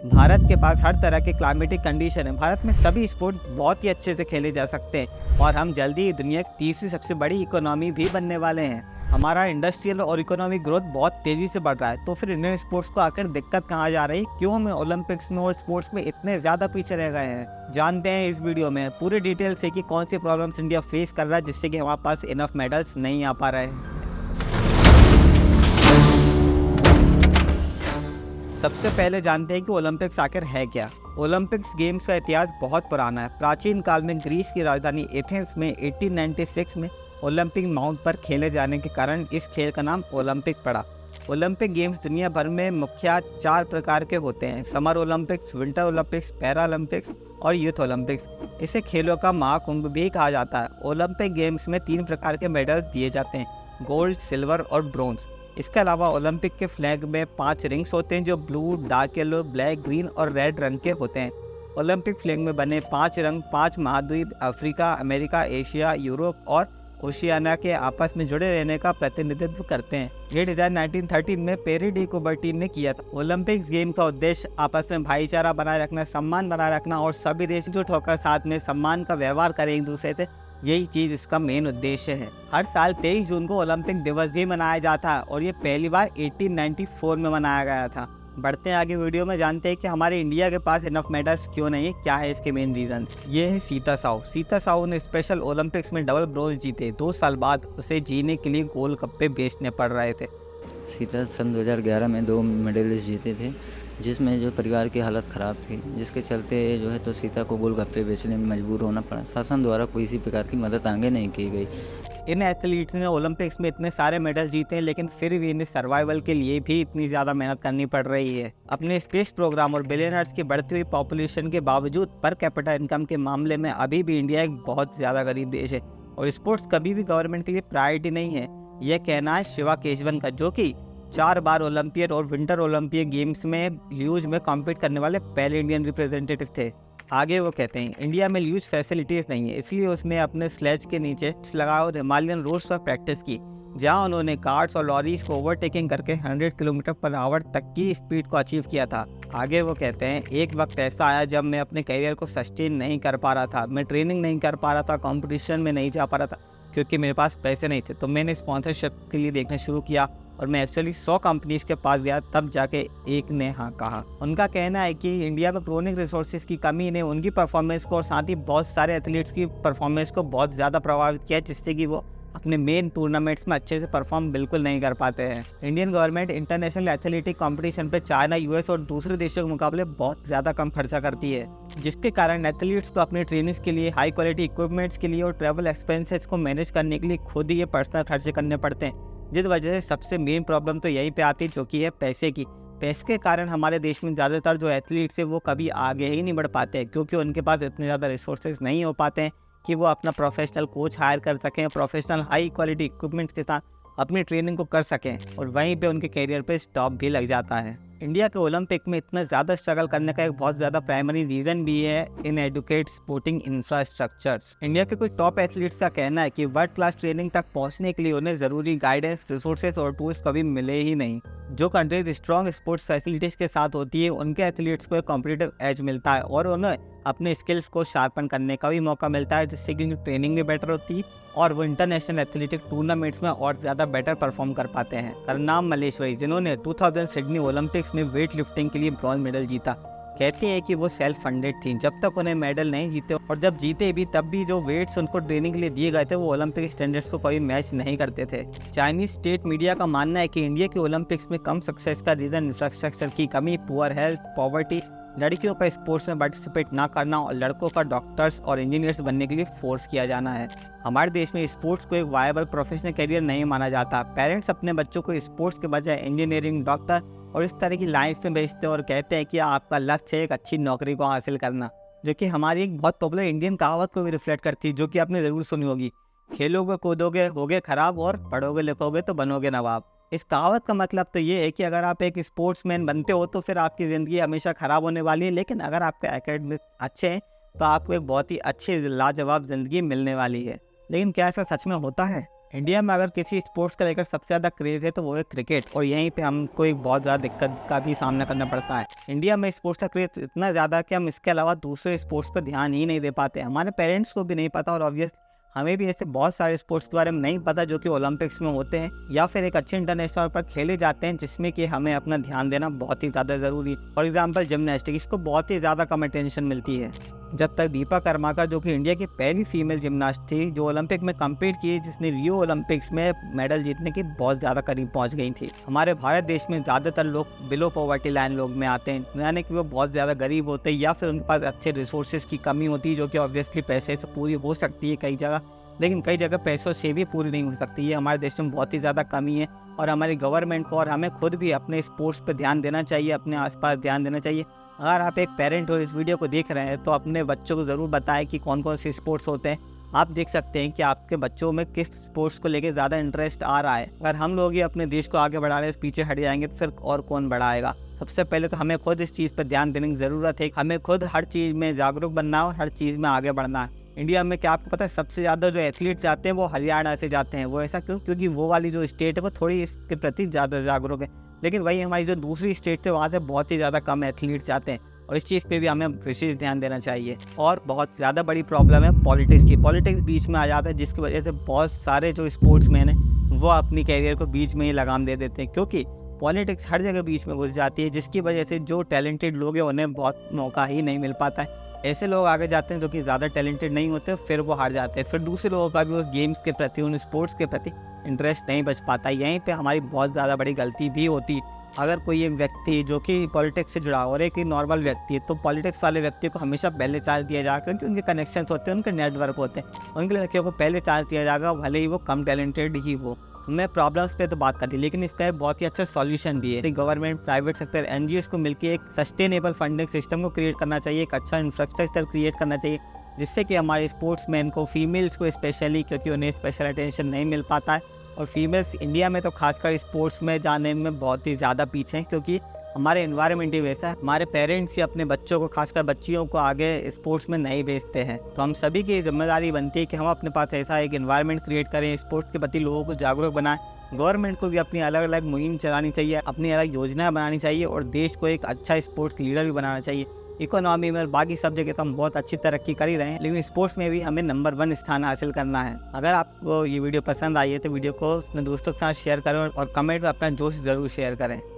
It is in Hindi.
भारत के पास हर तरह के क्लाइमेटिक कंडीशन है। भारत में सभी स्पोर्ट बहुत ही अच्छे से खेले जा सकते हैं और हम जल्दी ही दुनिया की तीसरी सबसे बड़ी इकोनॉमी भी बनने वाले हैं। हमारा इंडस्ट्रियल और इकोनॉमिक ग्रोथ बहुत तेज़ी से बढ़ रहा है। तो फिर इंडियन स्पोर्ट्स को आकर दिक्कत कहाँ जा रही है? क्यों हम ओलंपिक्स में और स्पोर्ट्स में इतने ज़्यादा पीछे रह गए हैं? जानते हैं इस वीडियो में पूरे डिटेल से कि कौन सी प्रॉब्लम्स इंडिया फेस कर रहा है जिससे कि हमारे पास इनफ मेडल्स नहीं आ पा रहे हैं। सबसे पहले जानते हैं कि ओलंपिक्स आखिर है क्या। ओलंपिक्स गेम्स का इतिहास बहुत पुराना है। प्राचीन काल में ग्रीस की राजधानी एथेंस में 1896 में ओलंपिक माउंट पर खेले जाने के कारण इस खेल का नाम ओलंपिक पड़ा। ओलंपिक गेम्स दुनिया भर में मुख्य 4 प्रकार के होते हैं: summer Olympics, winter Olympics, para Olympics और यूथ ओलंपिक्स। इसे खेलों का महाकुंभ भी कहा जाता है। ओलंपिक गेम्स में 3 प्रकार के मेडल दिए जाते हैं: गोल्ड, सिल्वर और ब्रोंज। इसके अलावा ओलंपिक के फ्लैग में 5 रिंग्स होते हैं जो blue, dark yellow, black, green और रेड रंग के होते हैं। ओलंपिक फ्लैग में बने 5 रंग 5 महाद्वीप अफ्रीका, अमेरिका, एशिया, यूरोप और ओशियाना के आपस में जुड़े रहने का प्रतिनिधित्व करते हैं। ये डिज़ाइन 1913 में पेरी डी कुबर्टीन ने किया था। ओलंपिक गेम का उद्देश्य आपस में भाईचारा बनाए रखना, सम्मान बनाए रखना और सभी देश एकजुट होकर साथ में सम्मान का व्यवहार करें एक दूसरे से। यही चीज़ इसका मेन उद्देश्य है। हर साल 23 जून को ओलंपिक दिवस भी मनाया जाता है और ये पहली बार 1894 में मनाया गया था। बढ़ते हैं आगे वीडियो में, जानते हैं कि हमारे इंडिया के पास इनफ मेडल्स क्यों नहीं है, क्या है इसके मेन रीजन। ये है सीता साहू। सीता साहू ने स्पेशल ओलंपिक्स में डबल ब्रोंज जीते। 2 साल बाद उसे जीने के लिए गोल कप्पे बेचने पड़ रहे थे। सीता सन 2011 में 2 मेडलिस्ट जीते थे, जिसमें जो परिवार की हालत ख़राब थी, जिसके चलते जो है तो सीता को गोलगप्पे बेचने में मजबूर होना पड़ा। शासन द्वारा कोई इसी प्रकार की मदद आगे नहीं की गई। इन एथलीट्स ने ओलंपिक्स में इतने सारे मेडल जीते हैं, लेकिन फिर भी इन्हें सर्वाइवल के लिए भी इतनी ज़्यादा मेहनत करनी पड़ रही है। अपने स्पेस प्रोग्राम और बिलियनर्स की बढ़ती हुई पॉपुलेशन के बावजूद पर कैपिटा इनकम के मामले में अभी भी इंडिया एक बहुत ज़्यादा गरीब देश है और स्पोर्ट्स कभी भी गवर्नमेंट के लिए प्रायोरिटी नहीं है। यह कहना है शिवा केशवन का, जो कि 4 बार ओलंपियड और विंटर ओलंपिक गेम्स में ल्यूज में कॉम्पीट करने वाले पहले इंडियन रिप्रेजेंटेटिव थे। आगे वो कहते हैं इंडिया में ल्यूज फैसिलिटीज़ नहीं है, इसलिए उसने अपने स्लेज के नीचे लगाए और हिमालयन रोड्स पर प्रैक्टिस की, जहां उन्होंने कार्स और लॉरीज को ओवरटेकिंग करके 100 किलोमीटर पर आवर तक की स्पीड को अचीव किया था। आगे वो कहते हैं एक वक्त ऐसा आया जब मैं अपने करियर को सस्टेन नहीं कर पा रहा था, मैं ट्रेनिंग नहीं कर पा रहा था, कॉम्पिटिशन में नहीं जा पा रहा था क्योंकि मेरे पास पैसे नहीं थे। तो मैंने स्पॉन्सरशिप के लिए देखना शुरू किया और मैं एक्चुअली 100 कंपनीज के पास गया, तब जाके एक ने हाँ कहा। उनका कहना है कि इंडिया में क्रोनिक रिसोर्सेज की कमी ने उनकी परफॉर्मेंस को और साथ ही बहुत सारे एथलीट्स की परफॉर्मेंस को बहुत ज़्यादा प्रभावित किया, जिससे कि वो अपने मेन टूर्नामेंट्स में अच्छे से परफॉर्म बिल्कुल नहीं कर पाते हैं। Indian government international athletic competition पे चाइना, यूएस और दूसरे देशों के मुकाबले बहुत ज़्यादा कम खर्चा करती है, जिसके कारण एथलीट्स को अपने ट्रेनिंग्स के लिए, हाई क्वालिटी इक्विपमेंट्स के लिए और ट्रैवल एक्सपेंसेस को मैनेज करने के लिए खुद ही ये पर्सनल खर्चे करने पड़ते हैं। जिस वजह से सबसे मेन प्रॉब्लम तो यहीं पे आती है, जो कि है पैसे की। पैसे के कारण हमारे देश में ज़्यादातर जो एथलीट्स है वो कभी आगे ही नहीं बढ़ पाते हैं, क्योंकि उनके पास इतने ज़्यादा रिसोर्सेज नहीं हो पाते हैं कि वो अपना प्रोफेशनल कोच हायर कर सकें, प्रोफेशनल हाई क्वालिटी इक्विपमेंट्स के साथ अपनी ट्रेनिंग को कर सकें, और वहीं पे उनके करियर पे स्टॉप भी लग जाता है। इंडिया के ओलंपिक में इतना ज़्यादा स्ट्रगल करने का एक बहुत ज़्यादा प्राइमरी रीज़न भी है इन एडुकेट स्पोर्टिंग इंफ्रास्ट्रक्चर्स। इंडिया के कुछ टॉप एथलीट्स का कहना है कि वर्ल्ड क्लास ट्रेनिंग तक पहुंचने के लिए उन्हें ज़रूरी गाइडेंस, रिसोर्सेज और टूल्स कभी मिले ही नहीं। जो कंट्रीज स्ट्रॉन्ग स्पोर्ट्स फैसिलिटीज़ के साथ होती है, उनके एथलीट्स को एक कॉम्पिटिटिव एज मिलता है और उन्हें अपने स्किल्स को शार्पन करने का भी मौका मिलता है, जिससे कि उनकी ट्रेनिंग भी बेटर होती है और वो इंटरनेशनल एथलेटिक टूर्नामेंट्स में और ज़्यादा बेटर परफॉर्म कर पाते हैं। करनाम मल्लेश्वरी, जिन्होंने 2000 सिडनी ओलंपिक्स में वेट लिफ्टिंग के लिए ब्रॉन्ज मेडल जीता, कहती है कि वो सेल्फ फंडेड थी। जब तक उन्हें मेडल नहीं जीते और जब जीते भी तब भी जो वेट्स उनको ट्रेनिंग के लिए दिए गए थे वो ओलंपिक स्टैंडर्ड्स को कभी मैच नहीं करते थे। चाइनीज स्टेट मीडिया का मानना है कि इंडिया के ओलंपिक्स में कम सक्सेस का रीज़न इंफ्रास्ट्रक्चर की कमी, पुअर हेल्थ, पॉवर्टी, लड़कियों का स्पोर्ट्स में पार्टिसिपेट ना करना और लड़कों का डॉक्टर्स और इंजीनियर्स बनने के लिए फोर्स किया जाना है। हमारे देश में स्पोर्ट्स को एक वायबल प्रोफेशनल करियर नहीं माना जाता। पेरेंट्स अपने बच्चों को स्पोर्ट्स के बजाय इंजीनियरिंग, डॉक्टर और इस तरह की लाइफ में भेजते हैं और कहते हैं कि आपका लक्ष्य है एक अच्छी नौकरी को हासिल करना, जो कि हमारी एक बहुत पॉपुलर इंडियन कहावत को भी रिफ्लेक्ट करती है, जो कि आपने ज़रूर सुनी होगी, खेलोगे कूदोगे होगे खराब और पढ़ोगे लिखोगे तो बनोगे नवाब। इस कहावत का मतलब तो ये है कि अगर आप एक स्पोर्ट्समैन बनते हो तो फिर आपकी ज़िंदगी हमेशा ख़राब होने वाली है, लेकिन अगर आपके एकेडमिक अच्छे हैं तो आपको एक बहुत ही अच्छी लाजवाब ज़िंदगी मिलने वाली है। लेकिन क्या ऐसा सच में होता है? इंडिया में अगर किसी स्पोर्ट्स को लेकर सबसे ज़्यादा क्रेज़ है तो वो है क्रिकेट, और यहीं पे हमको एक बहुत ज़्यादा दिक्कत का भी सामना करना पड़ता है। इंडिया में स्पोर्ट्स का क्रेज़ इतना ज़्यादा कि हम इसके अलावा दूसरे स्पोर्ट्स पर ध्यान ही नहीं दे पाते। हमारे पेरेंट्स को भी नहीं पता, और ऑब्वियस हमें भी ऐसे बहुत सारे स्पोर्ट्स के बारे में नहीं पता जो कि ओलंपिक्स में होते हैं या फिर एक अच्छे इंटरनेशनल पर खेले जाते हैं, जिसमें कि हमें अपना ध्यान देना बहुत ही ज़्यादा ज़रूरी है। फॉर एग्जांपल जिम्नास्टिक, इसको बहुत ही ज़्यादा कम अटेंशन मिलती है। जब तक दीपा कर्माकर, जो कि इंडिया की पहली फीमेल जिम्नास्ट थी जो ओलंपिक में कम्पीट की, जिसने रियो ओलंपिक्स में मेडल जीतने की बहुत ज़्यादा करीब पहुंच गई थी। हमारे भारत देश में ज़्यादातर लोग बिलो पॉवर्टी लाइन लोग में आते हैं, यानी कि वो बहुत ज़्यादा गरीब होते हैं या फिर उनके पास अच्छे रिसोर्सेज की कमी होती है, जो कि ऑब्वियसली पैसे से पूरी हो सकती है कई जगह, लेकिन कई जगह पैसों से भी पूरी नहीं हो सकती। ये हमारे देश में बहुत ही ज़्यादा कमी है, और हमारी गवर्नमेंट को और हमें खुद भी अपने स्पोर्ट्स पर ध्यान देना चाहिए, अपने आसपास ध्यान देना चाहिए। अगर आप एक पेरेंट और इस वीडियो को देख रहे हैं तो अपने बच्चों को ज़रूर बताएं कि कौन कौन से स्पोर्ट्स होते हैं। आप देख सकते हैं कि आपके बच्चों में किस स्पोर्ट्स को लेकर ज़्यादा इंटरेस्ट आ रहा है। अगर हम लोग ही अपने देश को आगे बढ़ाने से पीछे हट जाएंगे तो फिर और कौन बढ़ाएगा। सबसे पहले तो हमें खुद इस चीज़ पर ध्यान देने की ज़रूरत है। हमें खुद हर चीज़ में जागरूक बनना है और हर चीज़ में आगे बढ़ना है। इंडिया में क्या आपको पता है, सबसे ज़्यादा जो एथलीट जाते हैं वो हरियाणा से जाते हैं। वो ऐसा क्यों? क्योंकि वो वाली जो स्टेट है वो थोड़ी इसके प्रति ज़्यादा जागरूक है, लेकिन वही हमारी जो दूसरी स्टेट है वहाँ से बहुत ही ज़्यादा कम एथलीट्स जाते हैं, और इस चीज़ पे भी हमें विशेष ध्यान देना चाहिए। और बहुत ज़्यादा बड़ी प्रॉब्लम है पॉलिटिक्स की। पॉलिटिक्स बीच में आ जाता है, जिसकी वजह से बहुत सारे जो स्पोर्ट्समैन हैं वो अपनी कैरियर को बीच में ही लगाम दे देते हैं, क्योंकि पॉलिटिक्स हर जगह बीच में घुस जाती है, जिसकी वजह से जो टैलेंटेड लोग हैं उन्हें बहुत मौका ही नहीं मिल पाता है। ऐसे लोग आगे जाते हैं जो कि ज़्यादा टैलेंटेड नहीं होते, फिर वो हार जाते हैं, फिर दूसरे लोगों का भी उस गेम्स के प्रति, उन स्पोर्ट्स के प्रति इंटरेस्ट नहीं बच पाता। यहीं पे हमारी बहुत ज़्यादा बड़ी गलती भी होती है। अगर कोई एक व्यक्ति जो कि पॉलिटिक्स से जुड़ा हो और एक नॉर्मल व्यक्ति है, तो पॉलिटिक्स वाले व्यक्ति को हमेशा पहले चांस दिया जाएगा, क्योंकि उनके कनेक्शंस होते हैं, उनके नेटवर्क होते हैं। उनके लड़कियों को पहले चांस दिया जाएगा, भले ही वो कम टैलेंटेड ही हो। हमने प्रॉब्लम्स पे तो बात कर ली, लेकिन इसका एक बहुत ही अच्छा सॉल्यूशन भी है। गवर्नमेंट, प्राइवेट सेक्टर, एनजीओस को मिलकर एक सस्टेनेबल फंडिंग सिस्टम को क्रिएट करना चाहिए, एक अच्छा इंफ्रास्ट्रक्चर क्रिएट करना चाहिए, जिससे कि हमारे स्पोर्ट्समैन को, फीमेल्स को स्पेशली, क्योंकि उन्हें स्पेशल अटेंशन नहीं मिल पाता है, और फीमेल्स इंडिया में तो खासकर स्पोर्ट्स में जाने में बहुत ही ज़्यादा पीछे हैं, क्योंकि हमारे एनवायरनमेंट ही वैसा है। हमारे पेरेंट्स ही अपने बच्चों को, खासकर बच्चियों को आगे स्पोर्ट्स में नहीं भेजते हैं। तो हम सभी की जिम्मेदारी बनती है कि हम अपने पास ऐसा एक एनवायरनमेंट क्रिएट करें, स्पोर्ट्स के प्रति लोगों को जागरूक बनाएं। गवर्नमेंट को भी अपनी अलग अलग मुहिम चलानी चाहिए, अपनी अलग योजनाएं बनानी चाहिए, और देश को एक अच्छा स्पोर्ट्स लीडर भी बनाना चाहिए। इकोनॉमी में और बाकी सब जगह तो हम बहुत अच्छी तरक्की कर ही रहे हैं, लेकिन स्पोर्ट्स में भी हमें नंबर 1 स्थान हासिल करना है। अगर आपको ये वीडियो पसंद आई है तो वीडियो को अपने दोस्तों के साथ शेयर करें, और कमेंट में अपना जोश ज़रूर शेयर करें।